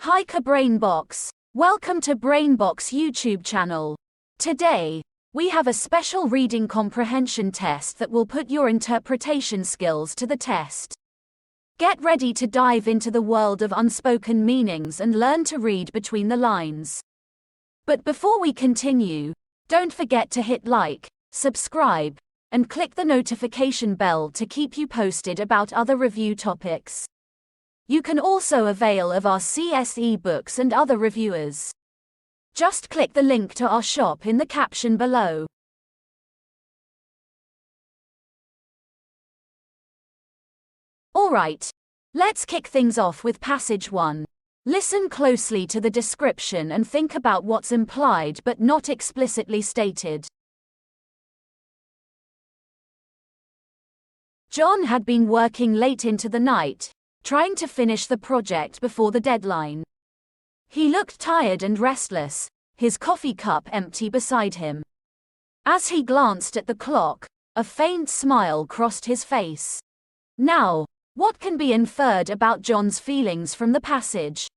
Hi Brainbox. Welcome to Brainbox YouTube channel. Today, we have a special reading comprehension test that will put your interpretation skills to the test. Get ready to dive into the world of unspoken meanings and learn to read between the lines. But before we continue, don't forget to hit like, subscribe, and click the notification bell to keep you posted about other review topics. You can also avail of our CSE books and other reviewers. Just click the link to our shop in the caption below. Alright, let's kick things off with passage 1. Listen closely to the description and think about what's implied but not explicitly stated. John had been working late into the night, trying to finish the project before the deadline. He looked tired and restless, his coffee cup empty beside him. As he glanced at the clock, a faint smile crossed his face. Now, what can be inferred about John's feelings from the passage?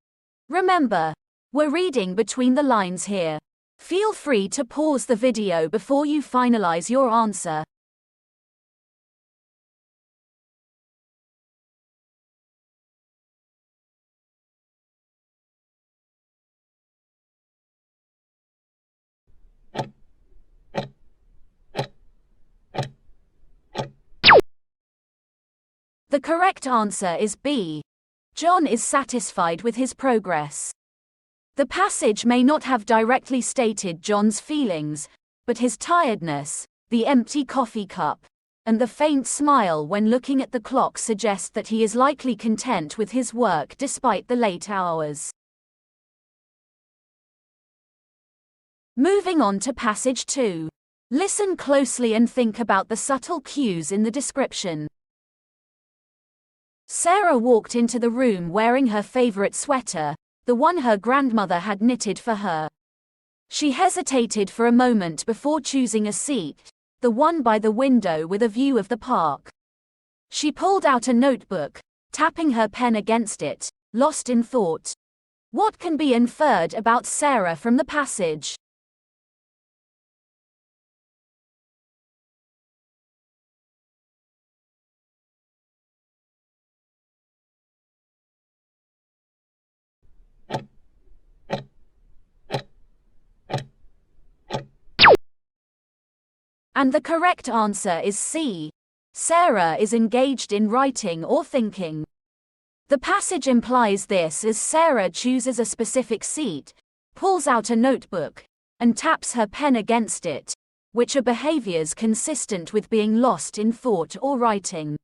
Remember, we're reading between the lines here. Feel free to pause the video before you finalize your answer. The correct answer is B. John is satisfied with his progress. The passage may not have directly stated John's feelings, but his tiredness, the empty coffee cup, and the faint smile when looking at the clock suggest that he is likely content with his work despite the late hours. Moving on to passage 2. Listen closely and think about the subtle cues in the description. Sarah walked into the room wearing her favorite sweater, the one her grandmother had knitted for her. She hesitated for a moment before choosing a seat, the one by the window with a view of the park. She pulled out a notebook, tapping her pen against it, lost in thought. What can be inferred about Sarah from the passage? And the correct answer is C. Sarah is engaged in writing or thinking. The passage implies this as Sarah chooses a specific seat, pulls out a notebook, and taps her pen against it, which are behaviors consistent with being lost in thought or writing.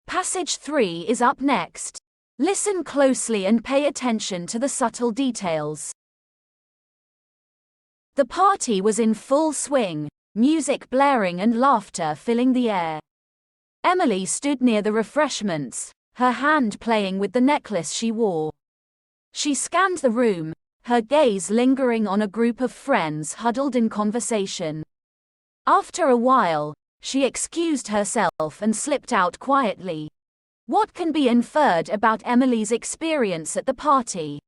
Passage 3 is up next. Listen closely and pay attention to the subtle details. The party was in full swing, music blaring and laughter filling the air. Emily stood near the refreshments, her hand playing with the necklace she wore. She scanned the room, her gaze lingering on a group of friends huddled in conversation. After a while, she excused herself and slipped out quietly. What can be inferred about Emily's experience at the party?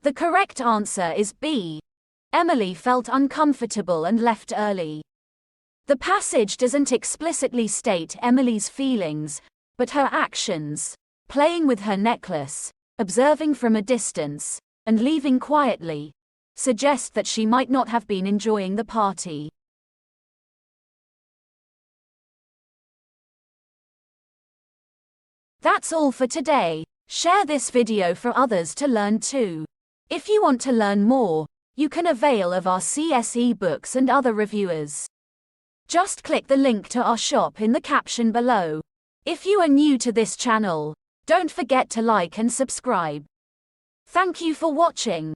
The correct answer is B. Emily felt uncomfortable and left early. The passage doesn't explicitly state Emily's feelings, but her actions, playing with her necklace, observing from a distance, and leaving quietly, suggest that she might not have been enjoying the party. That's all for today. Share this video for others to learn too. If you want to learn more, you can avail of our CSE books and other reviewers. Just click the link to our shop in the caption below. If you are new to this channel, don't forget to like and subscribe. Thank you for watching.